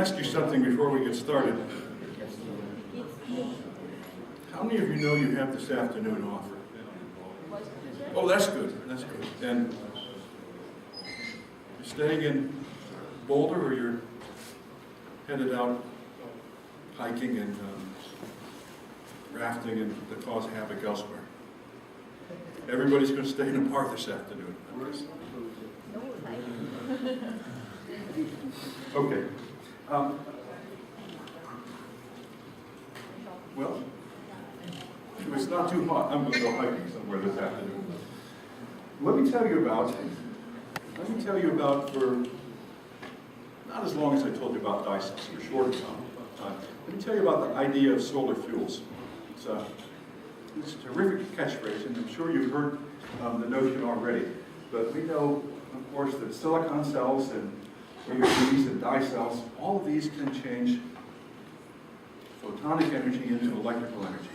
ask you something before we get started. How many of you know you have this afternoon off? Oh, that's good. That's good. And you're staying in Boulder, or you're headed out hiking and rafting and to cause havoc elsewhere? Everybody's going to stay in a park this afternoon. Okay. Well, if it's not too hot, I'm going to go hiking somewhere this afternoon. Let me tell you about, for not as long as I told you about Dye-Sensitized, for shorter time. Let me tell you about the idea of solar fuels. It's a terrific catchphrase, and I'm sure you've heard the notion already. But we know, of course, that silicon cells and AUVs and dye cells, all of these can change photonic energy into electrical energy.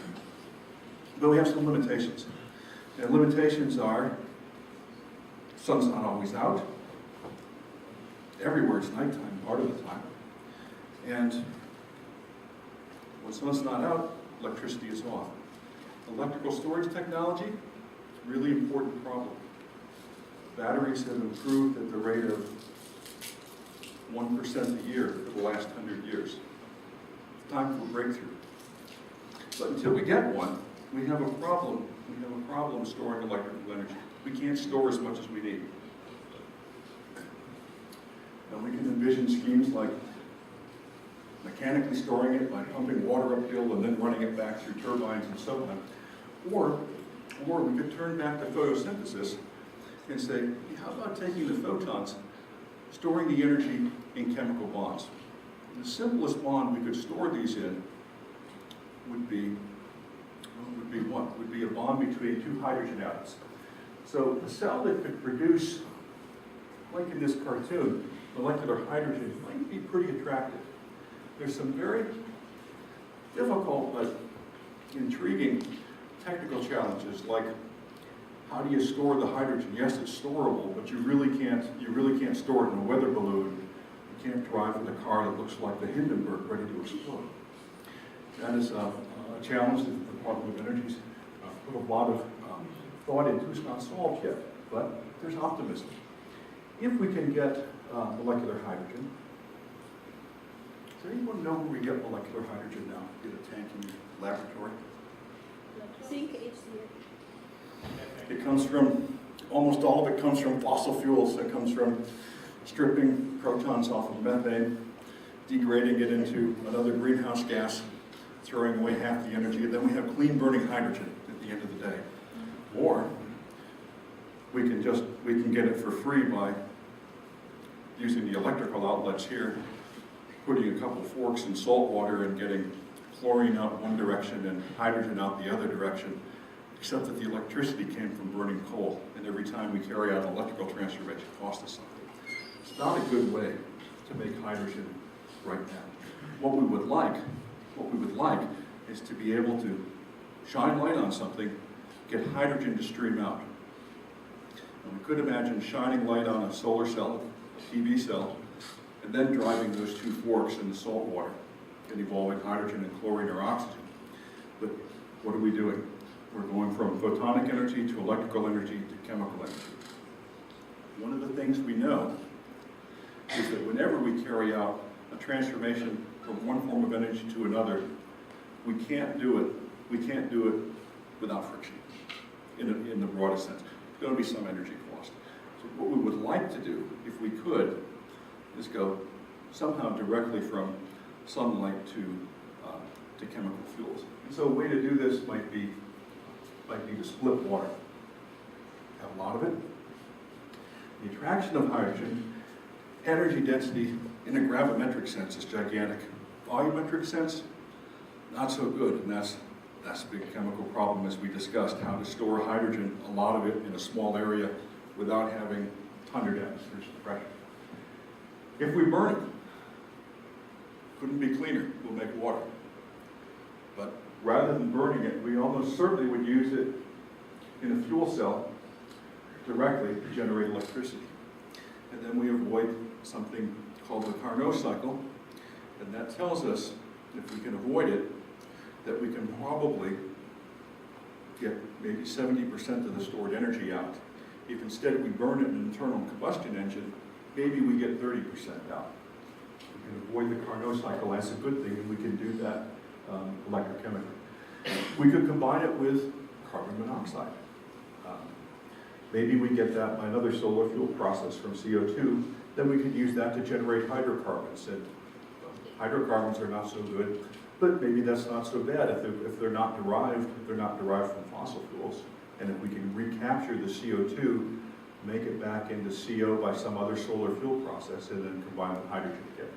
But we have some limitations. And limitations are, sun's not always out. Everywhere it's nighttime, part of the time. And when sun's not out, electricity is off. Electrical storage technology, it's a really important problem. Batteries have improved at the rate of 1% a year for the last 100 years. It's time for a breakthrough. But until we get one, we have a problem. We have a problem storing electrical energy. We can't store as much as we need. And we can envision schemes like mechanically storing it by pumping water uphill and then running it back through turbines and so on. Or we could turn back to photosynthesis and say, how about taking the photons, storing the energy in chemical bonds? The simplest bond we could store these in would be what? Would be a bond between two hydrogen atoms. So a cell that could produce, like in this cartoon, molecular hydrogen might be pretty attractive. There's some very difficult but intriguing technical challenges, like how do you store the hydrogen? Yes, it's storable, but you really can't store it in a weather balloon. You can't drive with a car that looks like the Hindenburg ready to explode. That is a challenge that the Department of Energy's put a lot of thought into. It's not solved yet, but there's optimism. If we can get molecular hydrogen, does anyone know where we get molecular hydrogen now? Get a tank in your laboratory? Zinc HCl. It comes from, almost all of it comes from fossil fuels. It comes from stripping protons off of methane, degrading it into another greenhouse gas, throwing away half the energy, and then we have clean burning hydrogen at the end of the day. Or we can get it for free by using the electrical outlets here, putting a couple forks in salt water and getting chlorine out one direction and hydrogen out the other direction, except that the electricity came from burning coal, and every time we carry out an electrical transformation, it costs us something. It's not a good way to make hydrogen right now. What we would like is to be able to shine light on something, get hydrogen to stream out. And we could imagine shining light on a solar cell, a PV cell, and then driving those two forks in the salt water and evolving hydrogen and chlorine or oxygen. But what are we doing? We're going from photonic energy to electrical energy to chemical energy. One of the things we know is that whenever we carry out a transformation from one form of energy to another, we can't do it without friction in the broadest sense. There's going to be some energy cost. So what we would like to do, if we could, is go somehow directly from sunlight to chemical fuels. And so a way to do this might be to split water. Have a lot of it. The attraction of hydrogen, energy density in a gravimetric sense is gigantic. Volumetric sense, not so good, and that's a big chemical problem, as we discussed, how to store hydrogen, a lot of it in a small area without having 100 atmospheres of pressure. If we burn it, couldn't be cleaner, we'll make water. But rather than burning it, we almost certainly would use it in a fuel cell directly to generate electricity. And then we avoid something called the Carnot cycle, And that tells us, if we can avoid it, that we can probably get maybe 70% of the stored energy out. If instead we burn it in an internal combustion engine, maybe we get 30% out. We can avoid the Carnot cycle, that's a good thing, and we can do that electrochemically. We could combine it with carbon monoxide. Maybe we get that by another solar fuel process from CO2, then we could use that to generate hydrocarbons. And hydrocarbons are not so good, but maybe that's not so bad if they're not derived from fossil fuels. And if we can recapture the CO2, make it back into CO by some other solar fuel process, and then combine with hydrogen again.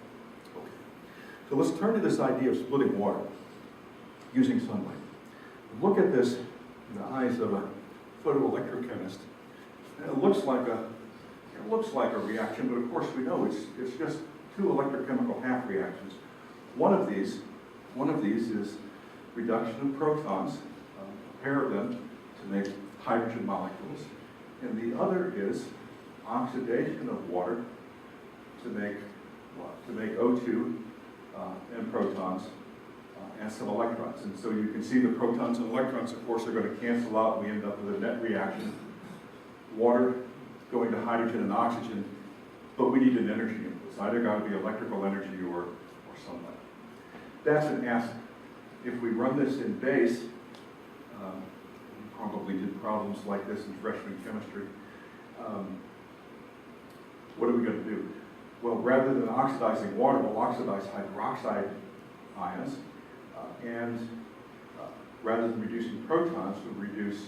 Okay. So let's turn to this idea of splitting water using sunlight. Look at this in the eyes of a photoelectrochemist. And it looks like a reaction, but of course we know it's just two electrochemical half reactions. One of these is reduction of protons, a pair of them, to make hydrogen molecules, and the other is oxidation of water to make O2 and protons and some electrons. And so you can see the protons and electrons, of course, are going to cancel out. We end up with a net reaction. Water going to hydrogen and oxygen, but we need an energy input. It's either got to be electrical energy or sunlight. That's an acid. If we run this in base, we probably did problems like this in freshman chemistry. What are we going to do? Well, rather than oxidizing water, we'll oxidize hydroxide ions, and rather than reducing protons, we'll reduce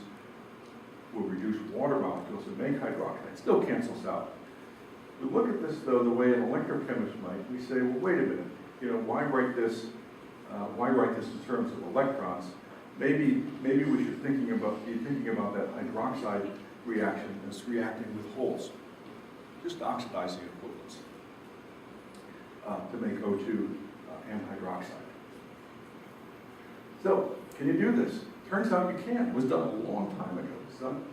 water molecules and make hydroxide. It still cancels out. We look at this, though, the way an electrochemist might. We say, well, wait a minute. Why write this in terms of electrons? Maybe we should be thinking about that hydroxide reaction as reacting with holes, just oxidizing equivalents to make O2 and hydroxide. So, can you do this? Turns out you can. It was done a long time ago. It was done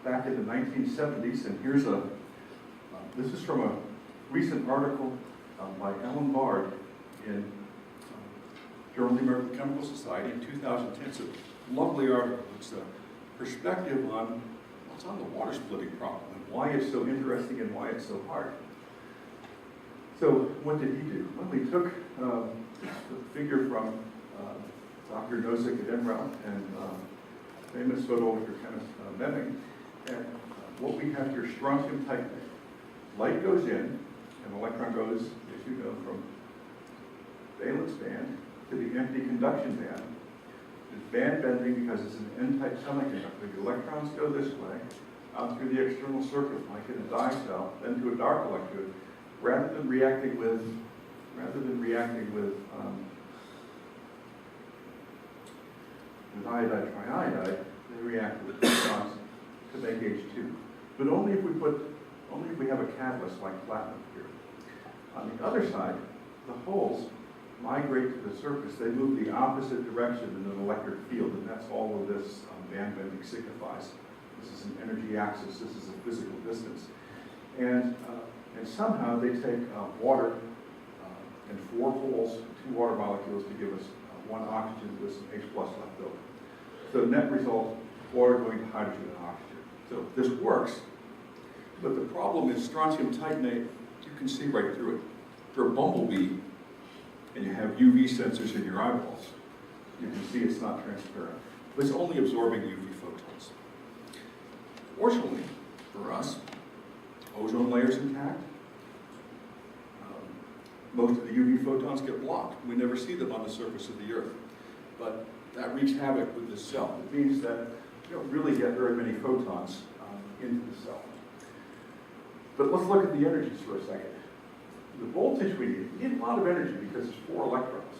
back in the 1970s, and here's this is from a recent article by Alan Bard in Journal of the American Chemical Society in 2010. It's a lovely article. It's a perspective on what's on the water splitting problem and why it's so interesting and why it's so hard. So what did he do? Well, he took the figure from Dr. Nozick at MRAL and famous photoelectrochemist Meming, and what we have here, strontium titanate. Light goes in, and electron goes, as you know, from valence band to the empty conduction band. It's band bending because it's an N-type semiconductor. The electrons go this way, out through the external surface, like in a dye cell, then to a dark electrode. Rather than reacting with iodide triiodide, they react with protons to make H2. But only if we have a catalyst like platinum here. On the other side, the holes migrate to the surface. They move the opposite direction in an electric field, and that's all of this band bending signifies. This is an energy axis. This is a physical distance. And somehow they take water and 4 holes, 2 water molecules to give us 1 oxygen with some H plus left over. So net result, water going to hydrogen and oxygen. So this works, but the problem is strontium titanate, you can see right through it. For a bumblebee, and you have UV sensors in your eyeballs, you can see it's not transparent. But it's only absorbing UV photons. Fortunately, for us, ozone layer's intact. Most of the UV photons get blocked. We never see them on the surface of the Earth. But that wreaks havoc with this cell. It means that you don't really get very many photons into the cell. But let's look at the energies for a second. The voltage we need a lot of energy because it's 4 electrons.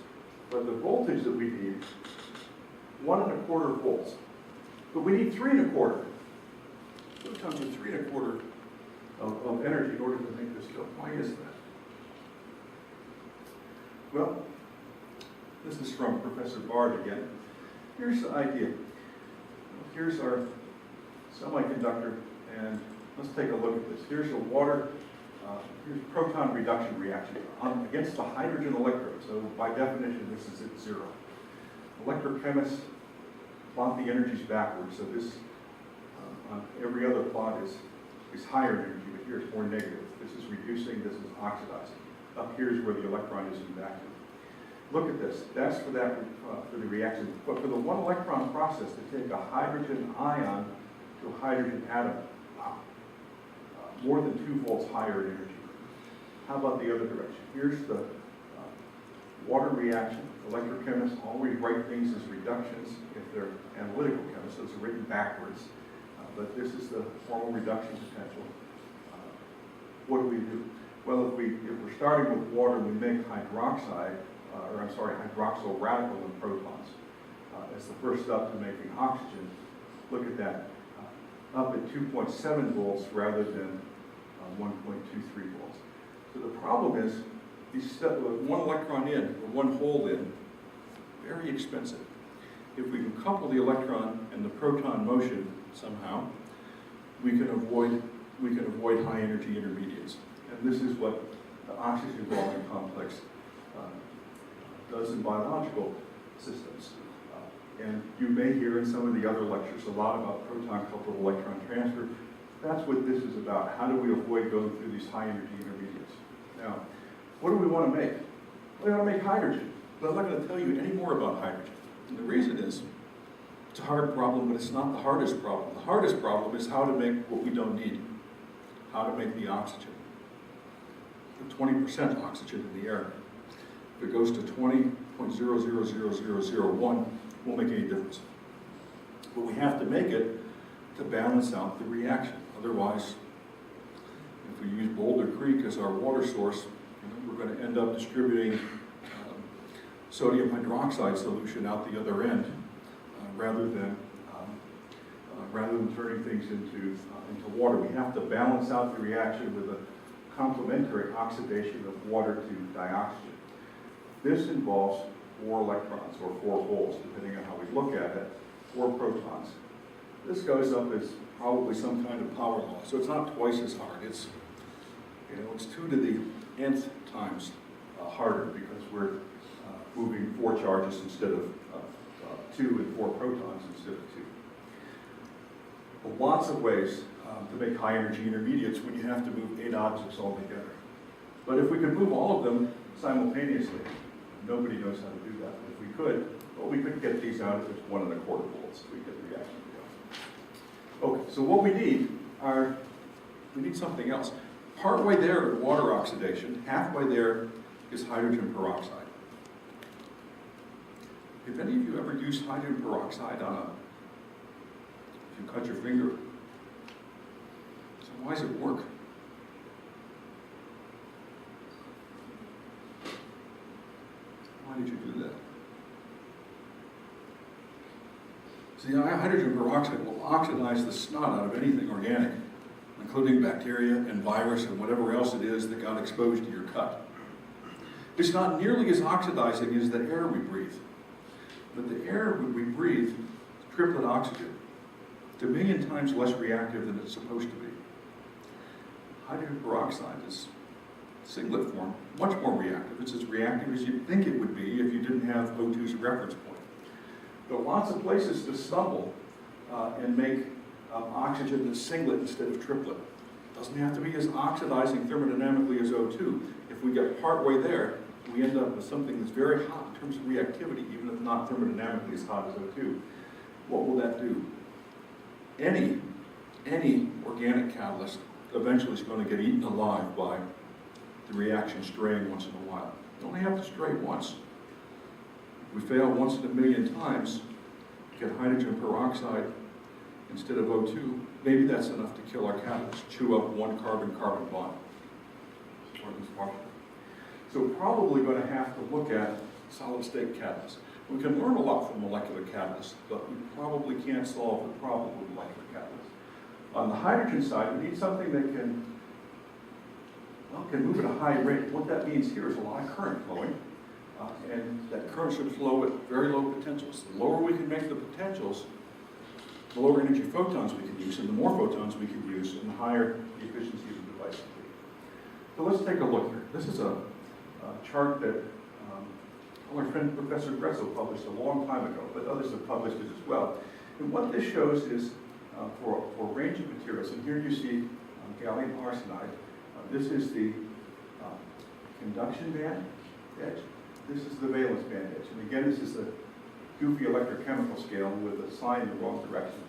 But the voltage that we need, 1 1/4 volts. But we need 3 1/4. Photons are 3 1/4 of energy in order to make this go. Why is that? Well, this is from Professor Bard again. Here's the idea. Here's our semiconductor, and let's take a look at this. Here's a water Here's proton reduction reaction against the hydrogen electrode. So by definition, this is at 0. Electrochemists plot the energies backwards. So this, on every other plot is higher energy, but here it's more negative. This is reducing, this is oxidizing. Up here is where the electron is in vacuum. Look at this. That's for that for the reaction. But for the one electron process to take a hydrogen ion to a hydrogen atom, more than 2 volts higher in energy. How about the other direction? Here's the water reaction. Electrochemists always write things as reductions if they're analytical chemists, so it's written backwards. But this is the formal reduction potential. What do? Well, if we're starting with water, we make hydroxide, hydroxyl radical in protons as the first step to making oxygen. Look at that, up at 2.7 volts rather than 1.23 volts. So the problem is, these one electron in, or one hole in, very expensive. If we can couple the electron and the proton motion somehow, we can avoid high energy intermediates. And this is what the oxygen evolving complex does in biological systems. And you may hear in some of the other lectures a lot about proton-coupled electron transfer. That's what this is about. How do we avoid going through these high energy intermediates? Now, what do we want to make? We want to make hydrogen. But I'm not going to tell you any more about hydrogen. And the reason is, it's a hard problem, but it's not the hardest problem. The hardest problem is how to make what we don't need. How to make the oxygen. The 20% oxygen in the air. If it goes to 20.000001, won't make any difference. But we have to make it to balance out the reaction. Otherwise, if we use Boulder Creek as our water source, we're going to end up distributing sodium hydroxide solution out the other end, rather than turning things into water. We have to balance out the reaction with a complementary oxidation of water to dioxygen. This involves 4 electrons, or 4 holes, depending on how we look at it, 4 protons. This goes up as probably some kind of power law, so it's not twice as hard. It's, it's 2 to the nth times harder, because we're moving 4 charges instead of 2 and 4 protons instead of 2. But lots of ways to make high energy intermediates when you have to move 8 objects all together. But if we could move all of them simultaneously, nobody knows how to do that. But if we could, well, we could get these out at just 1.25 volts. We get the reaction going. Okay, so what we need something else. Partway there at water oxidation, halfway there is hydrogen peroxide. If any of you ever used hydrogen peroxide if you cut your finger, so why does it work? Why did you do that? See, hydrogen peroxide will oxidize the snot out of anything organic, including bacteria and virus and whatever else it is that got exposed to your cut. It's not nearly as oxidizing as the air we breathe. But the air we breathe is triplet oxygen. It's 1,000,000 times less reactive than it's supposed to be. Hydrogen peroxide is singlet form, much more reactive. It's as reactive as you'd think it would be if you didn't have O2 as a reference point. There are lots of places to stumble and make oxygen that's singlet instead of triplet. It doesn't have to be as oxidizing thermodynamically as O2. If we get partway there, we end up with something that's very hot in terms of reactivity, even if not thermodynamically as hot as O2. What will that do? Any organic catalyst eventually is going to get eaten alive by the reaction straying once in a while. You only have to stray once. If we fail once in 1,000,000 times, get hydrogen peroxide instead of O2, maybe that's enough to kill our catalyst, chew up 1 carbon-carbon bond, or at least partially. So we're probably going to have to look at solid-state catalysts. We can learn a lot from molecular catalysts, but we probably can't solve the problem with molecular catalysts. On the hydrogen side, we need something that can move at a high rate. What that means here is a lot of current flowing, and that current should flow at very low potentials. The lower we can make the potentials, the lower energy photons we can use, and the more photons we can use, and the higher the efficiency of the device will be. So let's take a look here. This is a chart that our friend Professor Gressel published a long time ago, but others have published it as well. And what this shows is for a range of materials, and here you see gallium arsenide. This is the conduction band edge. This is the valence band edge. And again, this is a goofy electrochemical scale with a sign in the wrong direction.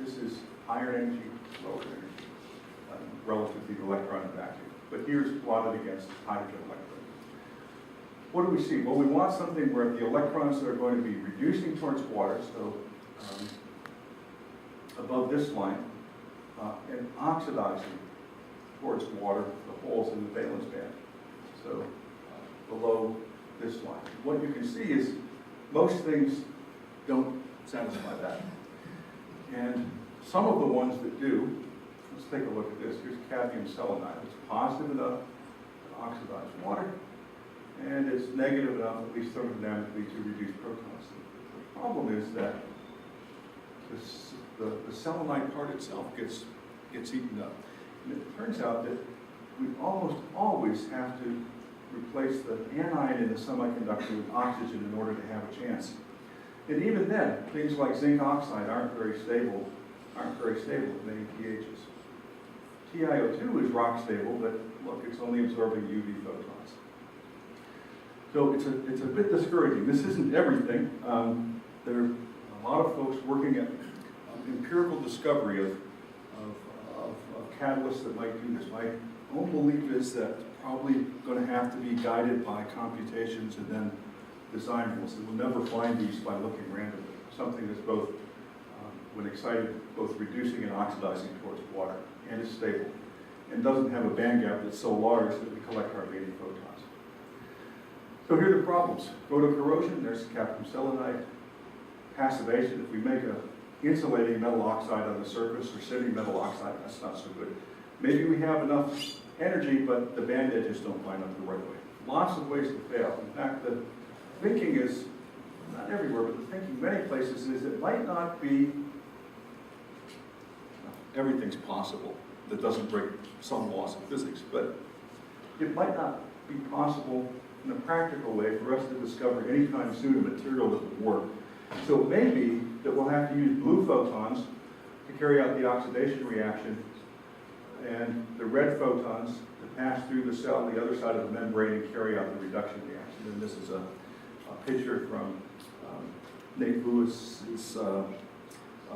This is higher energy, lower energy, relative to the electron vacuum. But here's plotted against hydrogen electrons. What do we see? Well, we want something where the electrons are going to be reducing towards water, so above this line, and oxidizing towards water, the holes in the valence band, so below this line. What you can see is most things don't satisfy that. And some of the ones that do, let's take a look at this. Here's cadmium selenide. It's positive enough to oxidize water, and it's negative enough, at least thermodynamically, to reduce protons. The problem is that the selenide part itself gets eaten up. And it turns out that we almost always have to replace the anion in the semiconductor with oxygen in order to have a chance. And even then, things like zinc oxide aren't very stable at many pHs. TiO2 is rock stable, but look, it's only absorbing UV photons. So it's a bit discouraging. This isn't everything. There are a lot of folks working at empirical discovery of catalysts that might do this. My own belief is that it's probably going to have to be guided by computations and then design rules. And we'll never find these by looking randomly. Something that's both, when excited, both reducing and oxidizing towards water, and is stable, and doesn't have a band gap that's so large that we collect hardly any photons. So here are the problems. Photocorrosion, there's cadmium selenide. Passivation, if we make a insulating metal oxide on the surface or sending metal oxide, that's not so good. Maybe we have enough energy, but the band edges don't line up the right way. Lots of ways to fail. In fact, the thinking is, not everywhere, but the thinking many places is it might not be, everything's possible that doesn't break some laws of physics, but it might not be possible in a practical way for us to discover anytime soon a material that would work. So it may be that we'll have to use blue photons to carry out the oxidation reaction, and the red photons to pass through the cell on the other side of the membrane and carry out the reduction reaction. And this is a picture from Nate Lewis's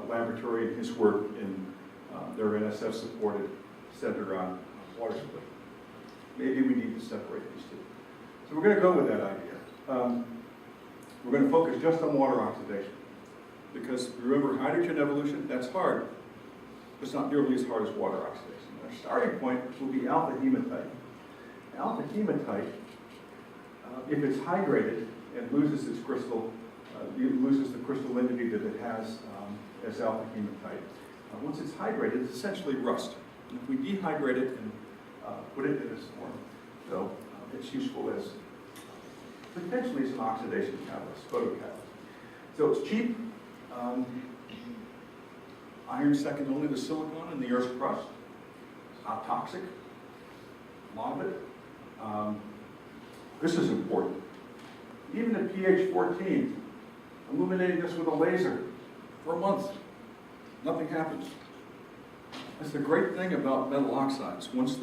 laboratory and his work in their NSF-supported Center on Water Split. Maybe we need to separate these two. So we're going to go with that idea. We're going to focus just on water oxidation. Because remember, hydrogen evolution, that's hard. It's not nearly as hard as water oxidation. Our starting point will be alpha hematite. Alpha hematite, if it's hydrated and loses its crystal, loses the crystallinity that it has as alpha hematite. Once it's hydrated, it's essentially rust. And if we dehydrate it and put it in this form, so it's useful as potentially as an oxidation catalyst, photocatalyst. So it's cheap. Iron second only to silicon in the Earth's crust. It's not toxic. A lot of it. This is important. Even at pH 14, illuminating this with a laser for a month, nothing happens. That's the great thing about metal oxides. Once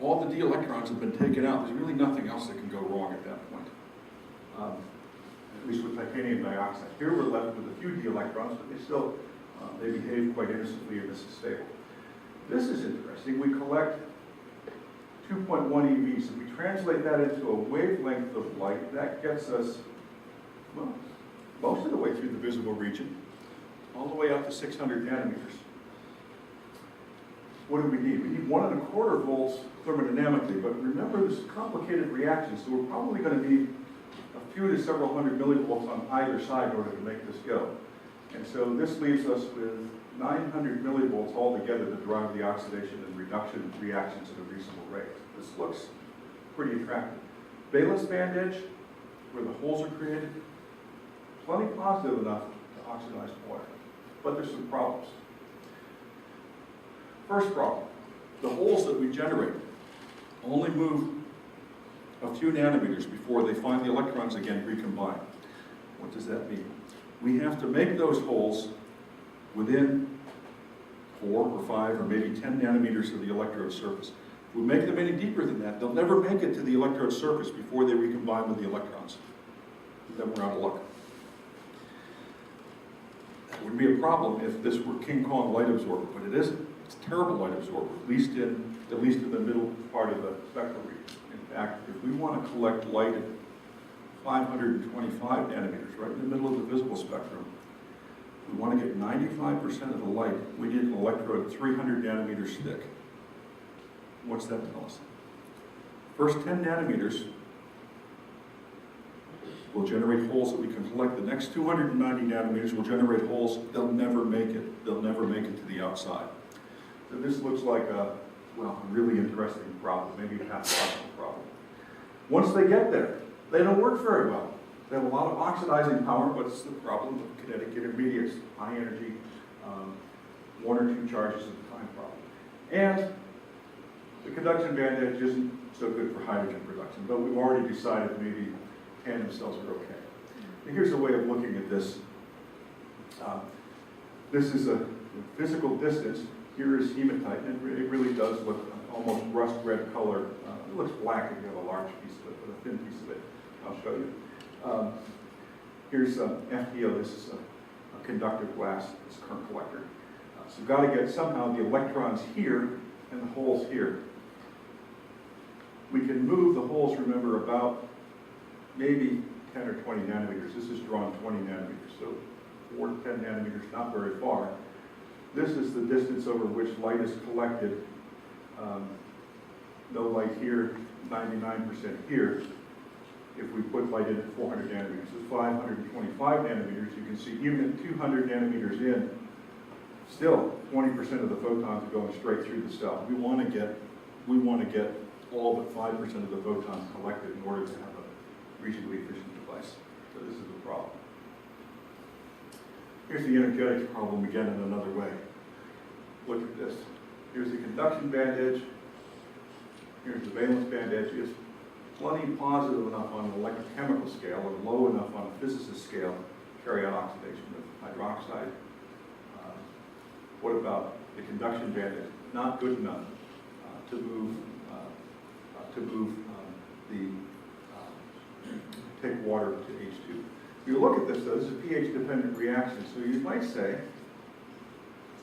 all the d electrons have been taken out, there's really nothing else that can go wrong at that point. At least with titanium dioxide. Here we're left with a few d electrons, but they still they behave quite innocently, and this is stable. This is interesting. We collect 2.1 EVs. If we translate that into a wavelength of light, that gets us, well, most of the way through the visible region, all the way up to 600 nanometers. What do we need? We need 1.25 volts thermodynamically, but remember this is a complicated reaction, so we're probably going to need a few to several hundred millivolts on either side in order to make this go. And so this leaves us with 900 millivolts altogether to drive the oxidation and reduction reactions at a reasonable rate. This looks pretty attractive. Valence band edge, where the holes are created, plenty positive enough to oxidize water. But there's some problems. First problem, the holes that we generate only move a few nanometers before they find the electrons again recombine. What does that mean? We have to make those holes within 4 or 5 or maybe 10 nanometers of the electrode surface. If we make them any deeper than that, they'll never make it to the electrode surface before they recombine with the electrons. Then we're out of luck. That would be a problem if this were King Kong light absorber, but it isn't. It's a terrible light absorber, at least in the middle part of the spectral region. In fact, if we want to collect light at 525 nanometers, right in the middle of the visible spectrum, if we want to get 95% of the light, we need an electrode 300 nanometers thick. What's that tell us? First 10 nanometers will generate holes that we can collect. The next 290 nanometers will generate holes. They'll never make it. They'll never make it to the outside. So this looks like a really interesting problem, maybe a pathological problem. Once they get there, they don't work very well. They have a lot of oxidizing power, but it's the problem of kinetic intermediates, high energy, 1 or 2 charges at a time problem. And the conduction band edge isn't so good for hydrogen production, but we've already decided maybe tandem cells are okay. And here's a way of looking at this. This is a physical distance. Here is hematite, and it really does look almost rust red color. It looks black if you have a large piece of it, but a thin piece of it. I'll show you. Here's FTO. This is a conductive glass. It's a current collector. So we've got to get somehow the electrons here and the holes here. We can move the holes, remember, about maybe 10 or 20 nanometers. This is drawn 20 nanometers, so 4 to 10 nanometers, not very far. This is the distance over which light is collected. No light here, 99% here. If we put light in at 400 nanometers, it's 525 nanometers. You can see even at 200 nanometers in, still 20% of the photons are going straight through the cell. We want to get all but 5% of the photons collected in order to have a reasonably efficient device. So this is the problem. Here's the energetics problem again in another way. Look at this. Here's the conduction band edge. Here's the valence band edge. It's plenty positive enough on an electrochemical scale and low enough on a physicist scale to carry out oxidation of hydroxide. What about the conduction band edge? Not good enough to move take water to H2. If you look at this, though, this is a pH-dependent reaction. So you might say,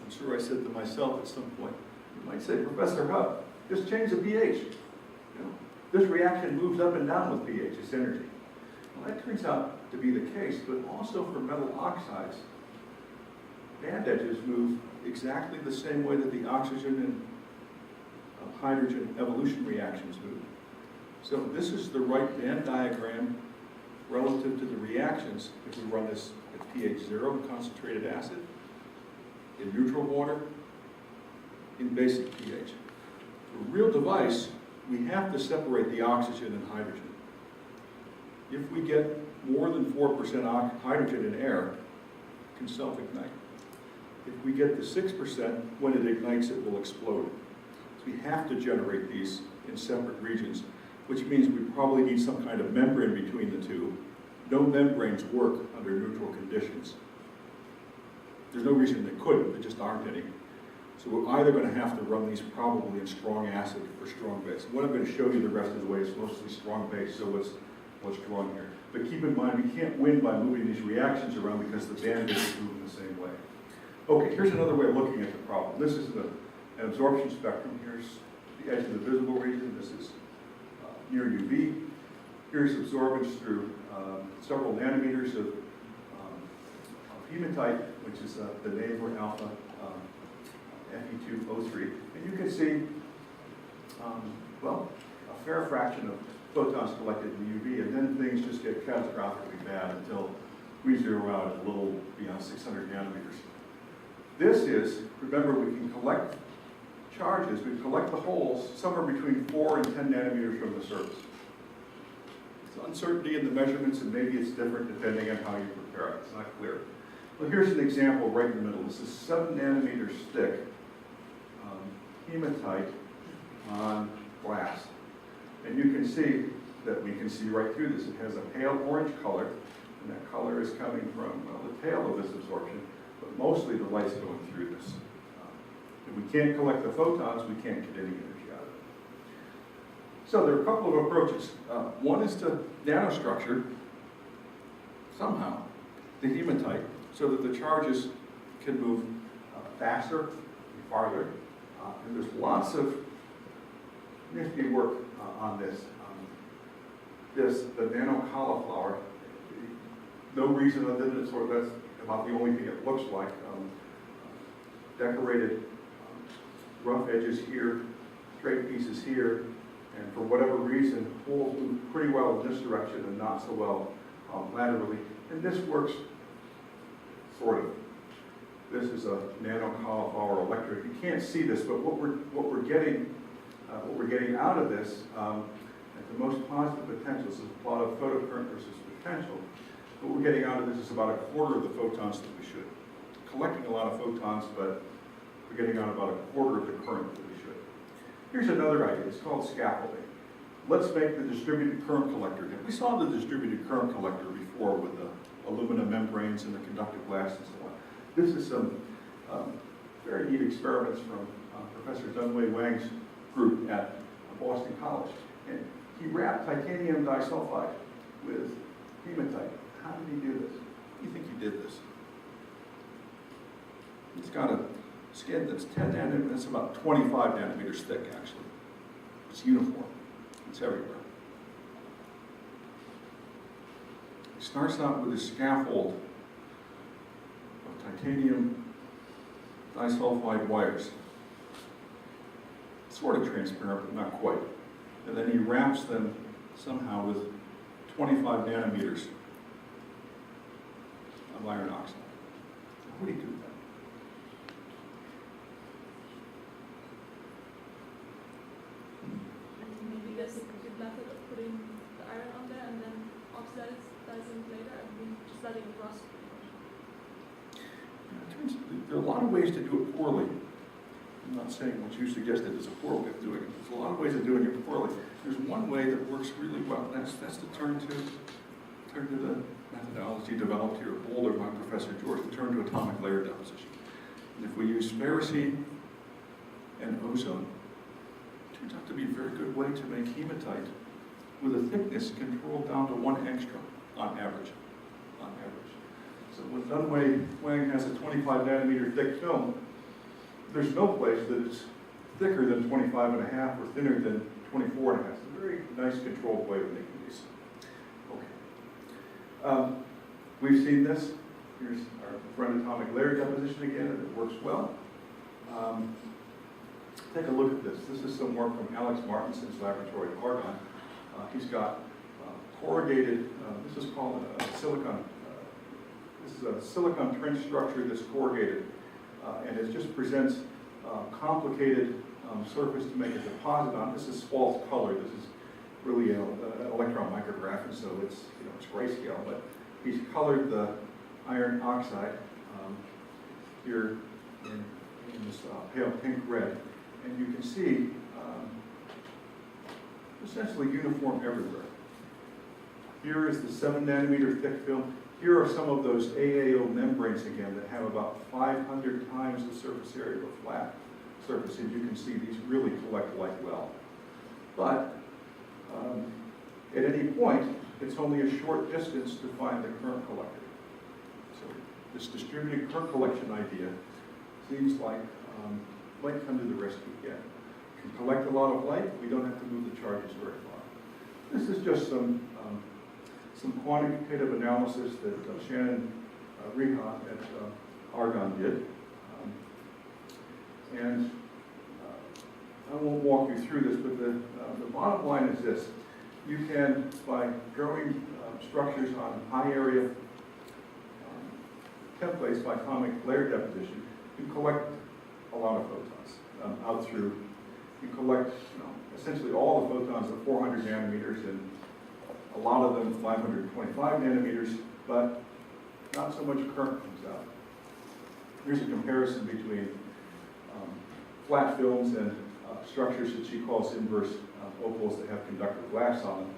I'm sure I said to myself at some point, you might say, Professor Hupp, just change the pH. You know, this reaction moves up and down with pH, its energy. Well, that turns out to be the case, but also for metal oxides, band edges move exactly the same way that the oxygen and hydrogen evolution reactions move. So this is the right Venn diagram relative to the reactions if we run this at pH 0 in concentrated acid, in neutral water, in basic pH. For a real device, we have to separate the oxygen and hydrogen. If we get more than 4% hydrogen in air, it can self-ignite. If we get to 6%, when it ignites, it will explode. So we have to generate these in separate regions, which means we probably need some kind of membrane between the two. No membranes work under neutral conditions. There's no reason they couldn't, there just aren't any. So we're either going to have to run these probably in strong acid or strong base. What I'm going to show you the rest of the way is mostly strong base, so what's drawn here. But keep in mind, we can't win by moving these reactions around because the band is moving the same way. Okay, here's another way of looking at the problem. This is an absorption spectrum. Here's the edge of the visible region. This is near UV. Here's absorbance through several nanometers of hematite, which is the name for alpha Fe2O3. And you can see, a fair fraction of photons collected in UV, and then things just get catastrophically bad until we zero out at a little beyond 600 nanometers. This is, remember, we can collect charges, we collect the holes somewhere between 4 and 10 nanometers from the surface. It's uncertainty in the measurements, and maybe it's different depending on how you prepare it. It's not clear. Well, here's an example right in the middle. This is 7 nanometers thick hematite on glass. And you can see that we can see right through this. It has a pale orange color, and that color is coming from the tail of this absorption, but mostly the light's going through this. If we can't collect the photons, we can't get any energy out of it. So there are a couple of approaches. One is to nanostructure, somehow, the hematite so that the charges can move faster, farther. And there's lots of nifty work on this. The nano cauliflower, no reason other than that's about the only thing it looks like. Decorated rough edges here, straight pieces here, and for whatever reason, holes move pretty well in this direction and not so well laterally. And this works sort of. This is a nano cauliflower electrode. You can't see this, but what we're getting out of this at the most positive potential, this is a plot of photocurrent versus potential. What we're getting out of this is about a quarter of the photons that we should. Collecting a lot of photons, but we're getting out about a quarter of the current that we should. Here's another idea. It's called scaffolding. Let's make the distributed current collector again. We saw the distributed current collector before with the aluminum membranes and the conductive glass and so on. This is some very neat experiments from Professor Dunway Wang's group at Boston College. And he wrapped titanium disulfide with hematite. How did he do this? How do you think he did this? It's got a skin that's 10 nanometers, it's about 25 nanometers thick, actually. It's uniform. It's everywhere. It starts out with a scaffold of titanium disulfide wires. Sort of transparent, but not quite. And then he wraps them somehow with 25 nanometers of iron oxide. How would he do that? Maybe there's a good method of putting the iron on there and then oxidizing later and just letting it rust. There are a lot of ways to do it poorly. I'm not saying what you suggested is a poor way of doing it. There's a lot of ways of doing it poorly. There's one way that works really well. That's to turn to the methodology developed here at Boulder by Professor George, to turn to atomic layer deposition. And if we use ferrocene and ozone, it turns out to be a very good way to make hematite with a thickness controlled down to 1 angstrom on average. So when Dunway Wang has a 25 nanometer thick film, there's no place that it's thicker than 25 and a half or thinner than 24 and a half. It's a very nice controlled way of making these. Okay. We've seen this. Here's our friend atomic layer deposition again, and it works well. Take a look at this. This is some work from Alex Martinson's laboratory at Argonne. He's got corrugated, this is called a silicon. This is a silicon trench structure that's corrugated, and it just presents complicated surface to make a deposit on. This is false color. This is really an electron micrograph, and so it's it's grayscale. But he's colored the iron oxide here in this pale pink red, and you can see essentially uniform everywhere. Here is the 7 nanometer thick film. Here are some of those AAO membranes again that have about 500 times the surface area of a flat surface, and you can see these really collect light well. But at any point, it's only a short distance to find the current collector. So this distributed current collection idea seems like might come to the rescue again. We can collect a lot of light, we don't have to move the charges very far. This is just some quantitative analysis that Shannon Reha at Argonne did. And I won't walk you through this, but the bottom line is this. You can, by growing structures on high area templates by atomic layer deposition, you collect a lot of photons out through. You collect essentially all the photons at 400 nanometers and a lot of them 525 nanometers, but not so much current comes out. Here's a comparison between flat films and structures that she calls inverse opals that have conductive glass on them.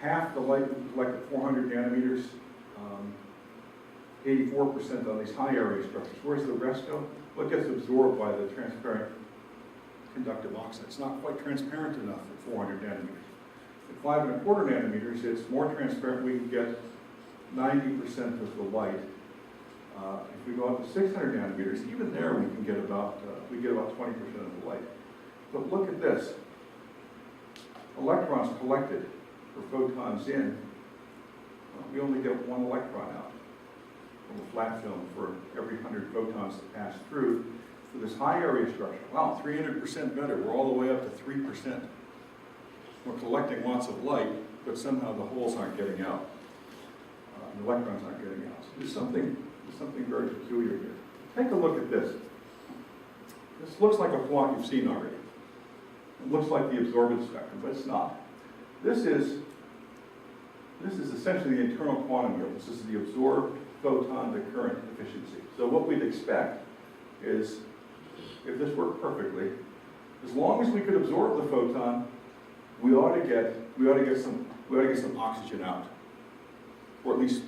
Half the light we collect at 400 nanometers, 84% on these high area structures. Where does the rest go? Well, it gets absorbed by the transparent conductive oxide. It's not quite transparent enough at 400 nanometers. At 5¼ nanometers, it's more transparent. We can get 90% of the light. If we go up to 600 nanometers, even there we can get about 20% of the light. But look at this. Electrons collected or photons in, we only get 1 electron out from a flat film for every 100 photons that pass through. For this high area structure, wow, 300% better. We're all the way up to 3%. We're collecting lots of light, but somehow the holes aren't getting out. The electrons aren't getting out. So there's something very peculiar here. Take a look at this. This looks like a plot you've seen already. It looks like the absorbance spectrum, but it's not. This is essentially the internal quantum yield. This is the absorbed photon to current efficiency. So what we'd expect is, if this worked perfectly, as long as we could absorb the photon, we ought to get some oxygen out, or at least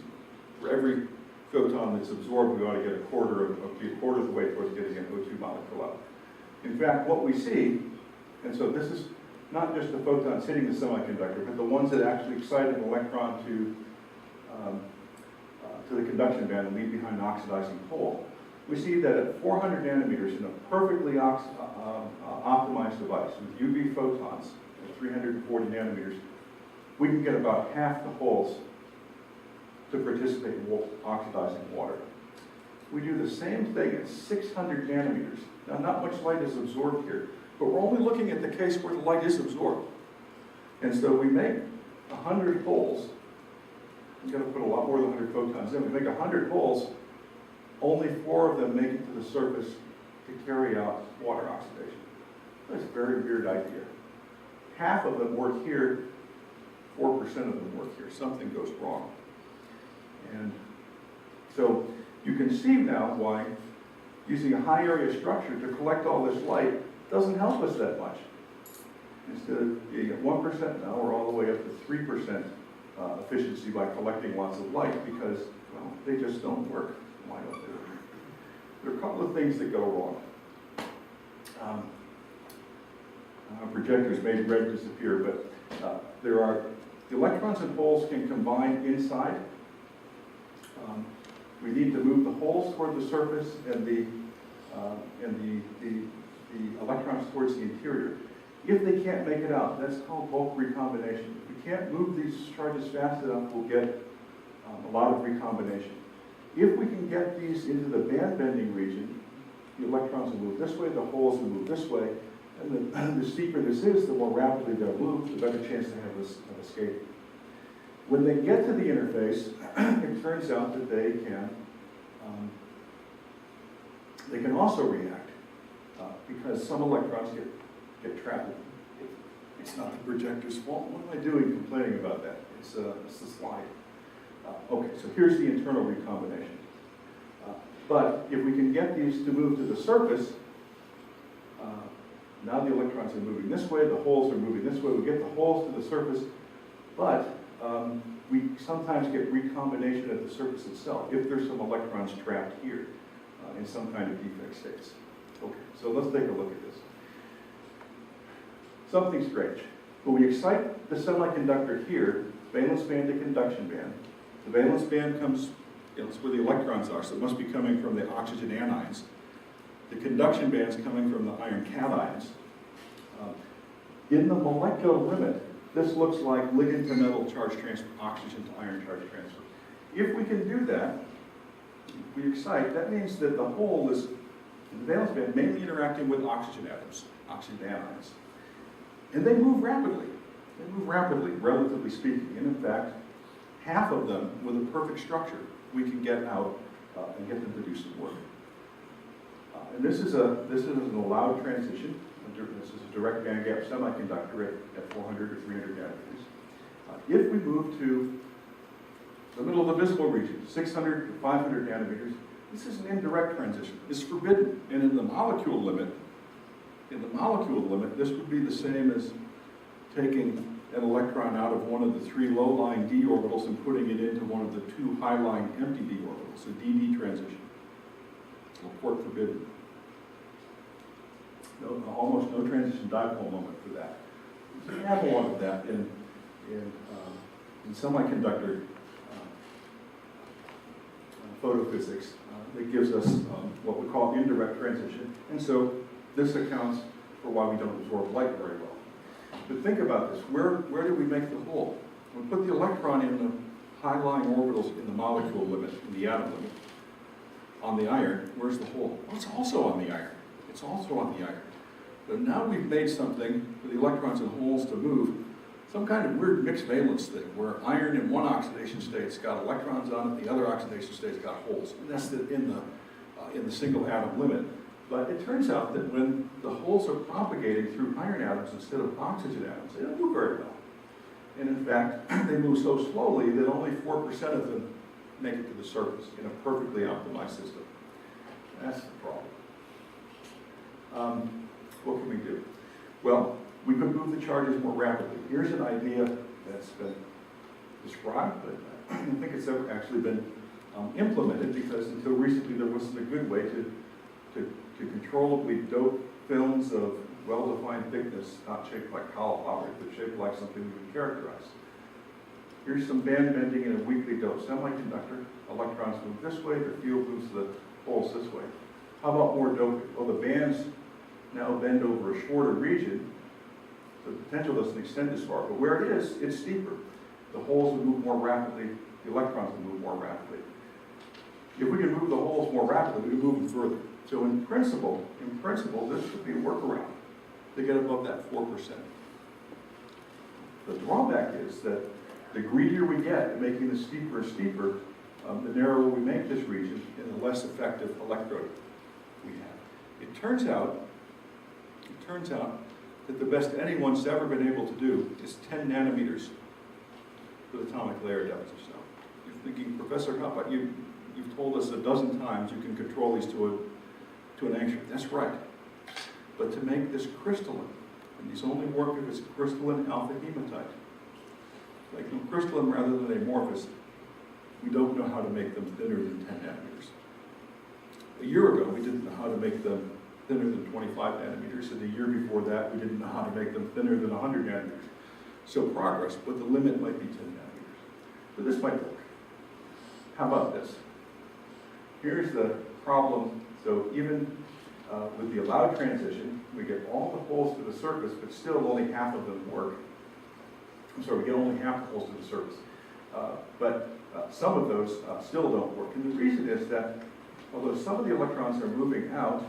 for every photon that's absorbed, we ought to get a quarter of the way towards getting an O2 molecule out. In fact, what we see, and so this is not just the photons hitting the semiconductor, but the ones that actually excite an electron to the conduction band and leave behind an oxidizing hole. We see that at 400 nanometers in a perfectly optimized device with UV photons at 340 nanometers, we can get about half the holes to participate in oxidizing water. We do the same thing at 600 nanometers. Now, not much light is absorbed here, but we're only looking at the case where the light is absorbed. And so we make 100 holes. We've got to put a lot more than 100 photons in. We make 100 holes. Only 4 of them make it to the surface to carry out water oxidation. That's a very weird idea. Half of them work here, 4% of them work here. Something goes wrong. And so you can see now why using a high area structure to collect all this light doesn't help us that much. Instead of being at 1%, now we're all the way up to 3% efficiency by collecting lots of light because, well, they just don't work. Why don't they work? There are a couple of things that go wrong. Projectors made red disappear, but the electrons and holes can combine inside. We need to move the holes toward the surface and the electrons towards the interior. If they can't make it out, that's called bulk recombination. If we can't move these charges fast enough, we'll get a lot of recombination. If we can get these into the band bending region, the electrons will move this way, the holes will move this way, and the steeper this is, the more rapidly they'll move, the better chance they have of escaping. When they get to the interface, it turns out that they can also react because some electrons get trapped. It's not the projector's fault. What am I doing complaining about that? It's the slide. Okay, so here's the internal recombination. But if we can get these to move to the surface, now the electrons are moving this way, the holes are moving this way. We get the holes to the surface, but we sometimes get recombination at the surface itself if there's some electrons trapped here in some kind of defect states. Okay, so let's take a look at this. Something strange. When we excite the semiconductor here, valence band to conduction band, the valence band comes, it's where the electrons are, so it must be coming from the oxygen anions. The conduction band's coming from the iron cations. In the molecular limit, this looks like ligand to metal charge transfer, oxygen to iron charge transfer. If we can do that, if we excite, that means that the hole is, in the valence band, mainly interacting with oxygen atoms, oxygen anions. And they move rapidly. They move rapidly, relatively speaking. And in fact, half of them with a perfect structure, we can get out and get them to do some work. And this is an allowed transition. This is a direct band gap semiconductor at 400 or 300 nanometers. If we move to the middle of the visible region, 600 to 500 nanometers, this is an indirect transition. It's forbidden. And in the molecule limit, this would be the same as taking an electron out of one of the 3 low-lying d orbitals and putting it into one of the 2 high-lying empty d orbitals, a dd transition. Well, port forbidden. No, almost no transition dipole moment for that. There's an analog of that in semiconductor photophysics that gives us what we call indirect transition. And so this accounts for why we don't absorb light very well. But think about this. Where do we make the hole? We put the electron in the high-lying orbitals in the molecule limit, in the atom limit. On the iron, where's the hole? Well, it's also on the iron. It's also on the iron. But now we've made something for the electrons and holes to move, some kind of weird mixed valence thing, where iron in one oxidation state's got electrons on it, the other oxidation state's got holes. And that's in the single atom limit. But it turns out that when the holes are propagating through iron atoms instead of oxygen atoms, they don't move very well. And in fact, they move so slowly that only 4% of them make it to the surface in a perfectly optimized system. That's the problem. What can we do? Well, we could move the charges more rapidly. Here's an idea that's been described, but I don't think it's ever actually been implemented, because until recently there wasn't a good way to controllably dope films of well-defined thickness, not shaped like cauliflower, but shaped like something we can characterize. Here's some band bending in a weakly doped semiconductor. Electrons move this way, the field moves the holes this way. How about more doping? Well, the bands now bend over a shorter region. The potential doesn't extend as far, but where it is, it's steeper. The holes will move more rapidly, the electrons will move more rapidly. If we can move the holes more rapidly, we can move them further. So in principle, this could be a workaround to get above that 4%. The drawback is that the greedier we get at making this steeper and steeper, the narrower we make this region and the less effective electrode we have. It turns out that the best anyone's ever been able to do is 10 nanometers for the atomic layer deposition. You're thinking, Professor Hupp, you've told us a dozen times you can control these to an angstrom. That's right. But to make this crystalline, and these only work if it's crystalline alpha hematite, like them crystalline rather than amorphous, we don't know how to make them thinner than 10 nanometers. A year ago, we didn't know how to make them thinner than 25 nanometers, and the year before that, we didn't know how to make them thinner than 100 nanometers. So progress, but the limit might be 10 nanometers. But this might work. How about this? Here's the problem. So even with the allowed transition, we get all the holes to the surface, but still only half of them work. I'm sorry, we get only half the holes to the surface. But some of those still don't work. And the reason is that although some of the electrons are moving out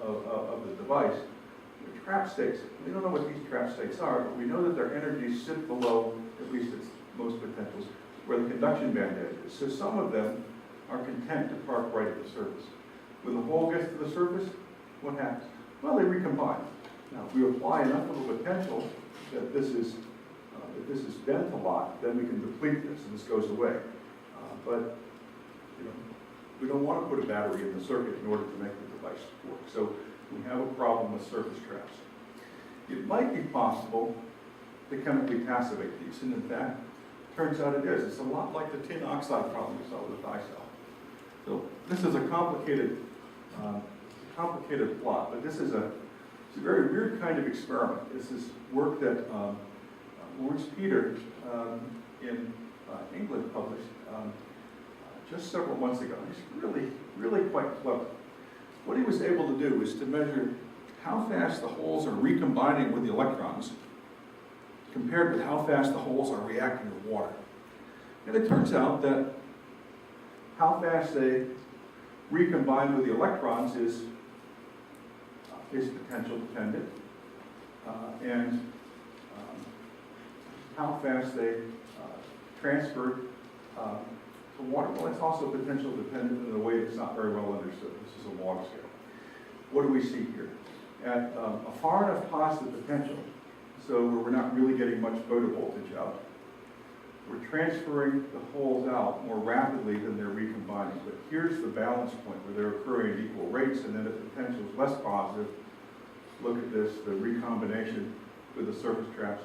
of the device, they're trap states. We don't know what these trap states are, but we know that their energies sit below, at least its most potentials, where the conduction band edge is. So some of them are content to park right at the surface. When the hole gets to the surface, what happens? Well, they recombine. Now, if we apply enough of a potential that this is bent a lot, then we can deplete this, and this goes away. But we don't want to put a battery in the circuit in order to make the device work. So we have a problem with surface traps. It might be possible to chemically passivate these, and in fact, turns out it is. It's a lot like the tin oxide problem we saw with the Dye-Cell. So this is a complicated plot, but it's a very weird kind of experiment. This is work that Lawrence Peter in England published just several months ago. He's really quite clever. What he was able to do is to measure how fast the holes are recombining with the electrons compared with how fast the holes are reacting with water. And it turns out that how fast they recombine with the electrons is potential dependent, and how fast they transfer to water. Well, it's also potential dependent in a way that's not very well understood. This is a log scale. What do we see here? At a far enough positive potential, so where we're not really getting much photovoltage out, we're transferring the holes out more rapidly than they're recombining. But here's the balance point where they're occurring at equal rates, and then if the potential is less positive, look at this, the recombination with the surface traps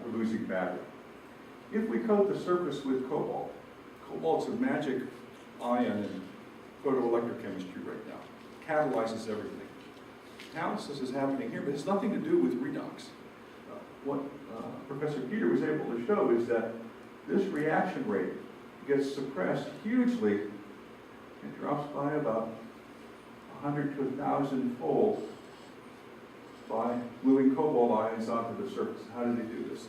we're losing badly. If we coat the surface with cobalt, cobalt's a magic ion in photoelectrochemistry right now. Catalyzes everything. Catalysis is happening here, but it has nothing to do with redox. What Professor Peter was able to show is that this reaction rate gets suppressed hugely. It drops by about 100 to 1,000 fold by moving cobalt ions onto the surface. How did he do this?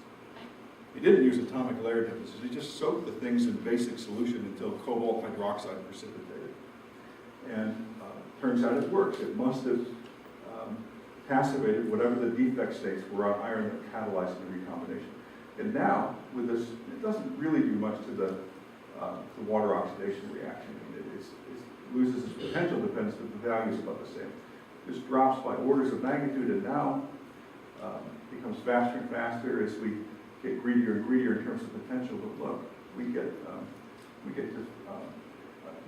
He didn't use atomic layer deposition. He just soaked the things in basic solution until cobalt hydroxide precipitated. And turns out it works. It must have passivated whatever the defect states were on iron that catalyzed the recombination. And now, with this, it doesn't really do much to the water oxidation reaction. I mean, it loses its potential dependence, but the value is about the same. This drops by orders of magnitude, and now becomes faster and faster as we get greedier and greedier in terms of potential. But look, we get to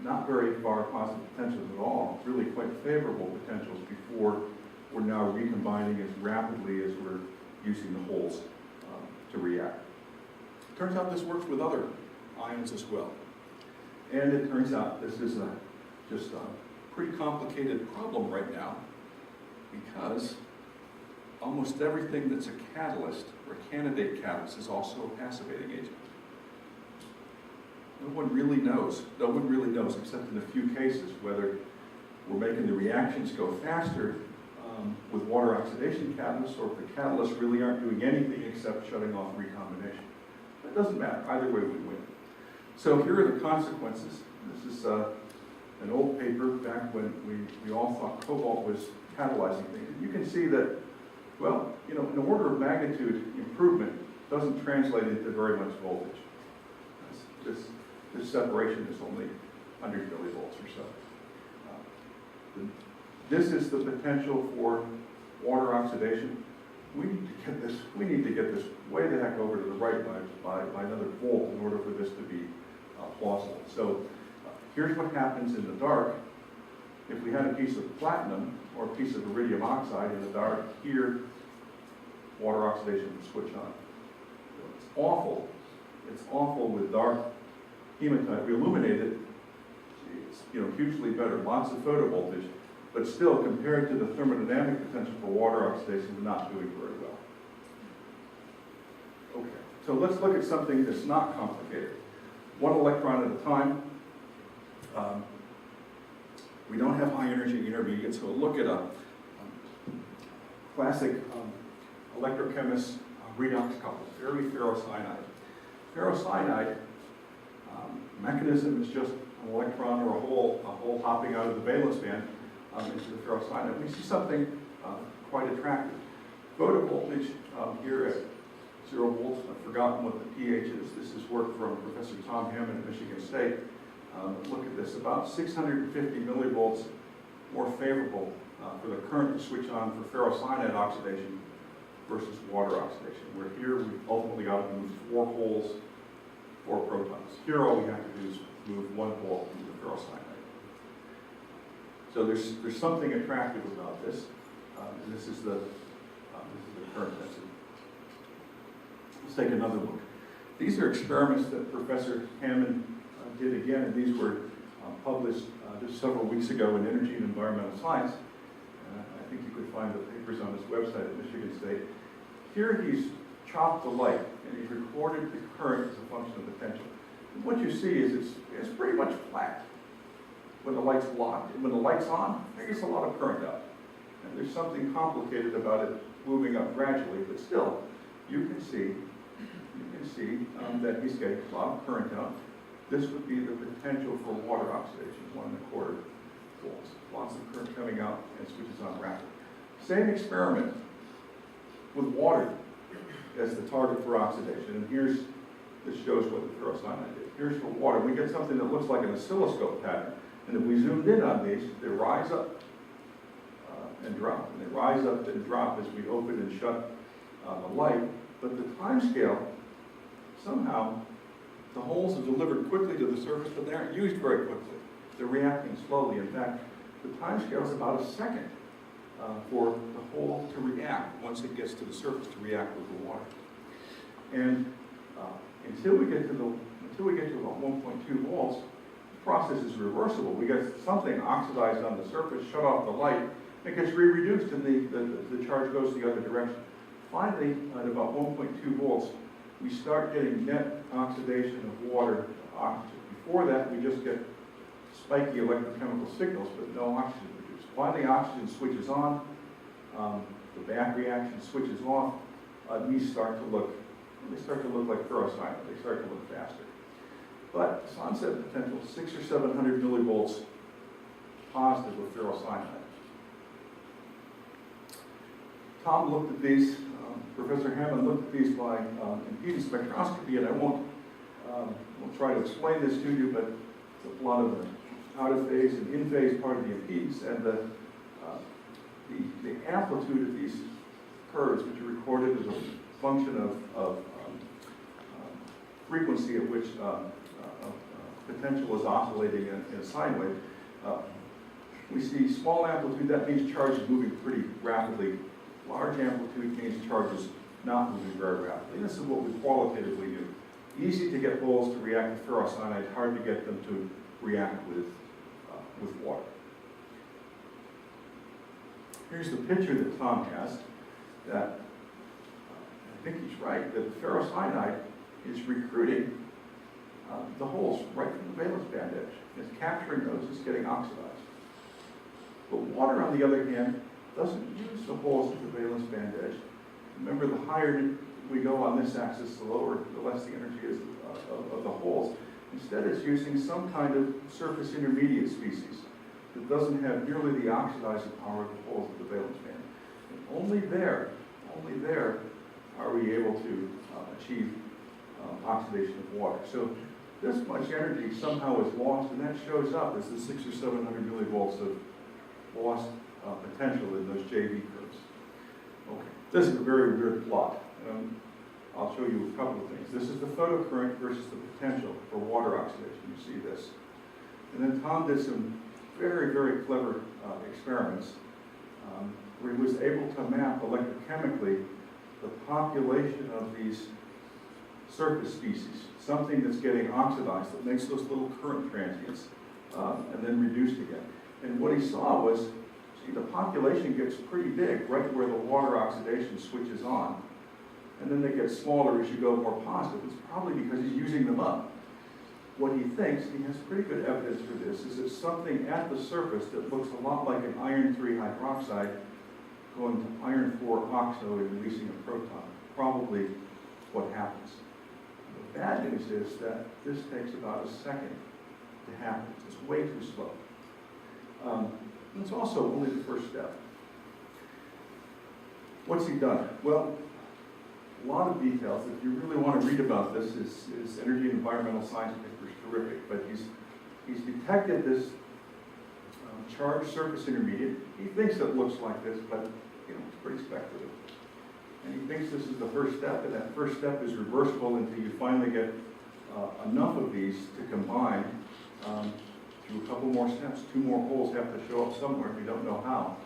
not very far positive potentials at all, really quite favorable potentials before we're now recombining as rapidly as we're using the holes to react. Turns out this works with other ions as well. And it turns out this is just a pretty complicated problem right now, because almost everything that's a catalyst or a candidate catalyst is also a passivating agent. No one really knows except in a few cases whether we're making the reactions go faster with water oxidation catalysts, or if the catalysts really aren't doing anything except shutting off recombination. It doesn't matter. Either way, we win. So here are the consequences. This is an old paper back when we all thought cobalt was catalyzing things. And you can see that, well, you know, an order of magnitude improvement doesn't translate into very much voltage. This separation is only 100 millivolts or so. This is the potential for water oxidation. We need to get this way the heck over to the right by another volt in order for this to be plausible. So here's what happens in the dark. If we had a piece of platinum or a piece of iridium oxide in the dark, here, water oxidation would switch on. It's awful. It's awful with dark hematite. We illuminate it, it's hugely better, lots of photovoltage, but still, compared to the thermodynamic potential for water oxidation, we're not doing very well. Okay, so let's look at something that's not complicated. One electron at a time. We don't have high energy intermediates, so look at a classic electrochemist redox couple, very ferrocyanide. Ferrocyanide mechanism is just an electron or a hole hopping out of the valence band into the ferrocyanide. We see something quite attractive. Photovoltage here at 0 volts. I've forgotten what the pH is. This is work from Professor Tom Hammond at Michigan State. Look at this, about 650 millivolts more favorable for the current to switch on for ferrocyanide oxidation versus water oxidation, where here we ultimately got to move 4 holes, 4 protons. Here all we have to do is move 1 hole into the ferrocyanide. So there's something attractive about this, and this is the current density. Let's take another look. These are experiments that Professor Hammond did again, and these were published just several weeks ago in Energy and Environmental Science. I think you could find the papers on his website at Michigan State. Here he's chopped the light, and he's recorded the current as a function of potential. And what you see is it's pretty much flat when the light's blocked. And when the light's on, there gets a lot of current out. And there's something complicated about it moving up gradually, but still, you can see that he's getting a lot of current out. This would be the potential for water oxidation, 1¼ volts. Lots of current coming out and switches on rapidly. Same experiment with water as the target for oxidation. And this shows what the ferrocyanide did. Here's for water. We get something that looks like an oscilloscope pattern. And if we zoomed in on these, they rise up and drop. And they rise up and drop as we open and shut the light. But the time scale, somehow, the holes are delivered quickly to the surface, but they aren't used very quickly. They're reacting slowly. In fact, the time scale is about a second for the hole to react once it gets to the surface to react with the water. And until we get to about 1.2 volts, the process is reversible. We get something oxidized on the surface, shut off the light, it gets re-reduced, and the charge goes the other direction. Finally, at about 1.2 volts, we start getting net oxidation of water to oxygen. Before that, we just get spiky electrochemical signals, but no oxygen produced. Finally, oxygen switches on, the back reaction switches off, and these start to look like ferrocyanide. They start to look faster. But this onset potential, 600 or 700 millivolts positive with ferrocyanide. Tom looked at these, Professor Hammond looked at these by impedance spectroscopy, and I won't try to explain this to you, but it's a lot of the out of phase and in phase part of the impedance, and the amplitude of these curves, which are recorded as a function of frequency at which potential is oscillating in a sine wave. We see small amplitude, that means charge is moving pretty rapidly. Large amplitude means charge is not moving very rapidly. And this is what we qualitatively do. Easy to get holes to react with ferrocyanide, hard to get them to react with water. Here's the picture that Tom has, that I think he's right, that the ferrocyanide is recruiting the holes right from the valence band edge. It's capturing those, it's getting oxidized. But water, on the other hand, doesn't use the holes at the valence band edge. Remember, the higher we go on this axis, the less the energy is of the holes. Instead, it's using some kind of surface intermediate species that doesn't have nearly the oxidizing power of the holes at the valence band. And only there are we able to achieve oxidation of water. So this much energy somehow is lost, and that shows up as the 600 or 700 millivolts of lost potential in those JV curves. Okay, this is a very weird plot. I'll show you a couple of things. This is the photocurrent versus the potential for water oxidation. You see this. And then Tom did some very, very clever experiments where he was able to map electrochemically the population of these surface species, something that's getting oxidized that makes those little current transients and then reduced again. And what he saw was, see, the population gets pretty big right where the water oxidation switches on. And then they get smaller as you go more positive. It's probably because he's using them up. What he thinks, he has pretty good evidence for this, is it's something at the surface that looks a lot like an iron 3 hydroxide going to iron 4 oxo and releasing a proton. Probably what happens. The bad news is that this takes about a second to happen. It's way too slow. It's also only the first step. What's he done? Well, a lot of details. If you really want to read about this, is Energy and Environmental Science paper is terrific. But he's detected this charged surface intermediate. He thinks it looks like this, but it's pretty speculative. And he thinks this is the first step, and that first step is reversible until you finally get enough of these to combine through a couple more steps. 2 more holes have to show up somewhere. We don't know how,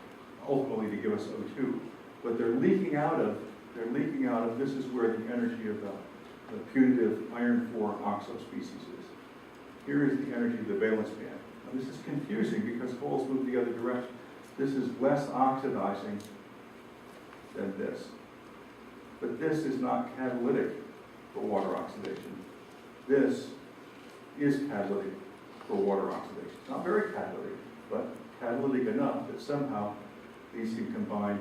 ultimately to give us O2. But they're leaking out of, this is where the energy of the putative iron 4 oxo species is. Here is the energy of the valence band. Now, this is confusing because holes move the other direction. This is less oxidizing than this. But this is not catalytic for water oxidation. This is catalytic for water oxidation. Not very catalytic, but catalytic enough that somehow these can combine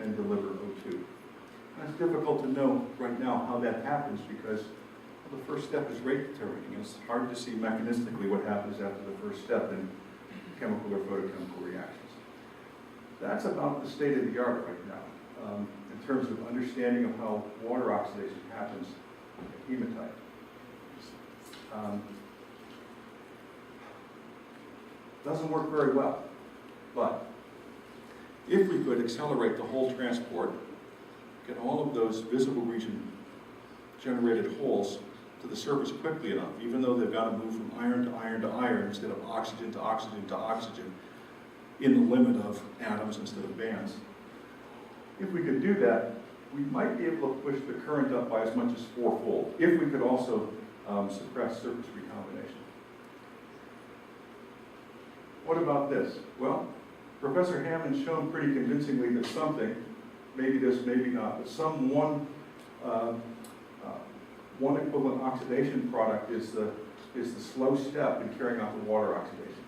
and deliver O2. And it's difficult to know right now how that happens because the first step is rate determining. It's hard to see mechanistically what happens after the first step in chemical or photochemical reactions. That's about the state of the art right now in terms of understanding of how water oxidation happens in hematite. Doesn't work very well, but if we could accelerate the whole transport, get all of those visible region generated holes to the surface quickly enough, even though they've got to move from iron to iron to iron instead of oxygen to oxygen to oxygen in the limit of atoms instead of bands. If we could do that, we might be able to push the current up by as much as 4-fold, if we could also suppress surface recombination. What about this? Well, Professor Hammond's shown pretty convincingly that something, maybe this, maybe not, but some one equivalent oxidation product is the slow step in carrying out the water oxidation.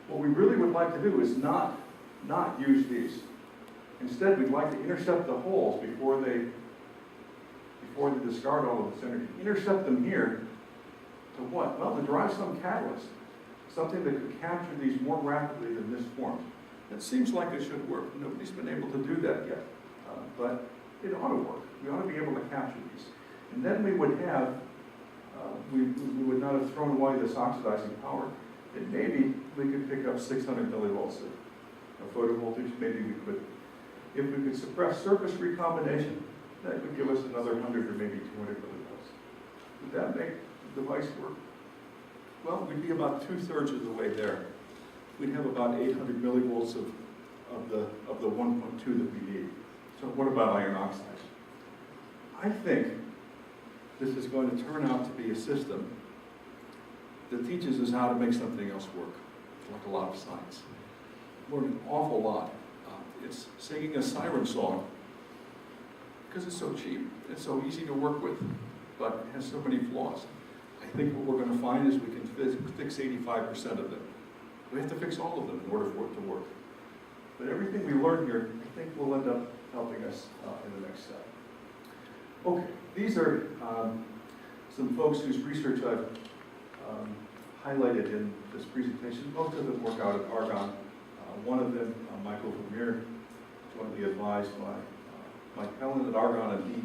What we really would like to do is not use these. Instead, we'd like to intercept the holes before they discard all of this energy. Intercept them here to what? Well, to drive some catalyst, something that could capture these more rapidly than this forms. It seems like it should work. Nobody's been able to do that yet, but it ought to work. We ought to be able to capture these. And then we would have, we would not have thrown away this oxidizing power, and maybe we could pick up 600 millivolts of photo voltage. Maybe we could. If we could suppress surface recombination, that would give us another 100 or maybe 200 millivolts. Would that make the device work? Well, we'd be about 2/3 of the way there. We'd have about 800 millivolts of the 1.2 that we need. So what about iron oxide? I think this is going to turn out to be a system that teaches us how to make something else work, like a lot of science. Learn an awful lot. It's singing a siren song because it's so cheap. It's so easy to work with, but it has so many flaws. I think what we're going to find is we can fix 85% of them. We have to fix all of them in order for it to work. But everything we learn here, I think will end up helping us in the next step. Okay, these are some folks whose research I've highlighted in this presentation. Most of them work out at Argonne. One of them, Michael Vermeer, jointly advised by Mike Pellin at Argonne, and he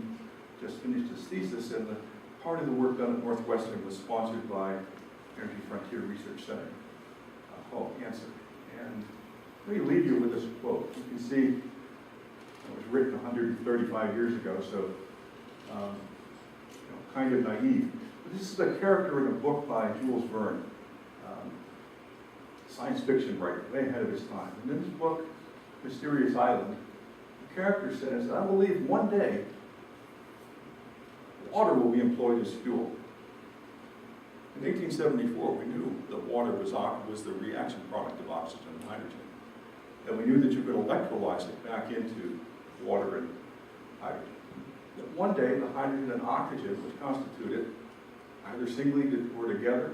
just finished his thesis, and the part of the work done at Northwestern was sponsored by Energy Frontier Research Center called Answer. And let me leave you with this quote. You can see it was written 135 years ago, so kind of naive. But this is a character in a book by Jules Verne, science fiction writer, way ahead of his time. And in his book, Mysterious Island, the character says, I believe one day water will be employed as fuel. In 1874, we knew that water was the reaction product of oxygen and hydrogen. And we knew that you could electrolyze it back into water and hydrogen. That one day, the hydrogen and oxygen, which constitute it, either singly or together,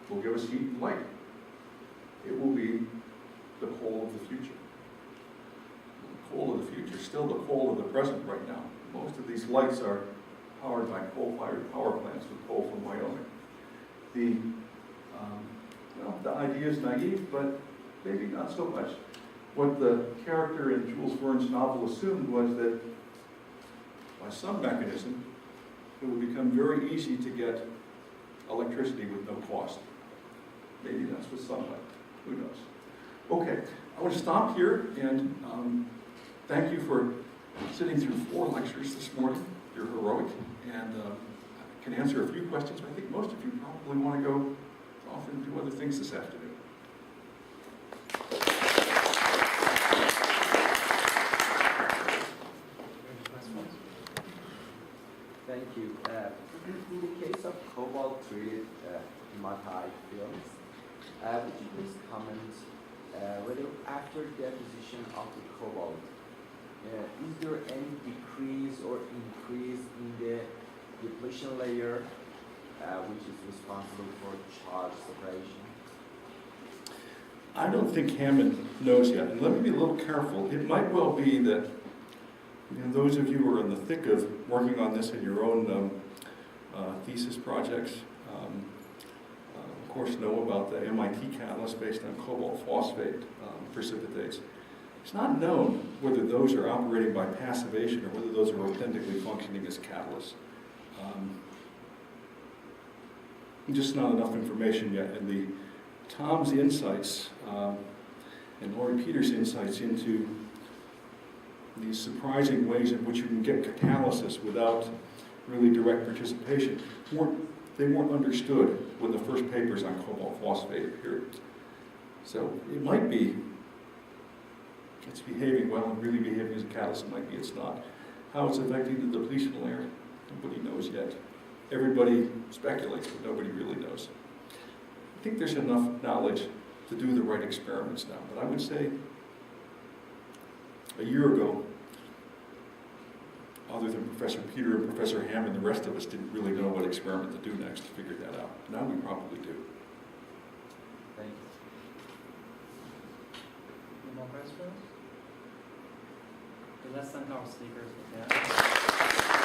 will give us heat and light. It will be the coal of the future. The coal of the future is still the coal of the present right now. Most of these lights are powered by coal-fired power plants with coal from Wyoming. The idea is naive, but maybe not so much. What the character in Jules Verne's novel assumed was that by some mechanism, it would become very easy to get electricity with no cost. Maybe that's with sunlight. Who knows? Okay, I want to stop here and thank you for sitting through 4 lectures this morning. You're heroic, and I can answer a few questions. I think most of you probably want to go off and do other things this afternoon. Thank you. In the case of cobalt-treated hematite films, would you please comment whether after deposition of the cobalt, is there any decrease or increase in the depletion layer which is responsible for charge separation? I don't think Hammond knows yet, and let me be a little careful. It might well be that those of you who are in the thick of working on this in your own thesis projects, of course, know about the MIT catalyst based on cobalt phosphate precipitates. It's not known whether those are operating by passivation or whether those are authentically functioning as catalysts. Just not enough information yet. And Tom's insights and Laurie Peters' insights into these surprising ways in which you can get catalysis without really direct participation weren't understood when the first papers on cobalt phosphate appeared. So it might be it's behaving well and really behaving as a catalyst. It might be it's not. How it's affecting the depletion layer, nobody knows yet. Everybody speculates, but nobody really knows. I think there's enough knowledge to do the right experiments now, but I would say a year ago, other than Professor Peter and Professor Hammond, the rest of us didn't really know what experiment to do next to figure that out. Now we probably do. Thank you. Any more questions? Okay, let's thank our speakers for that.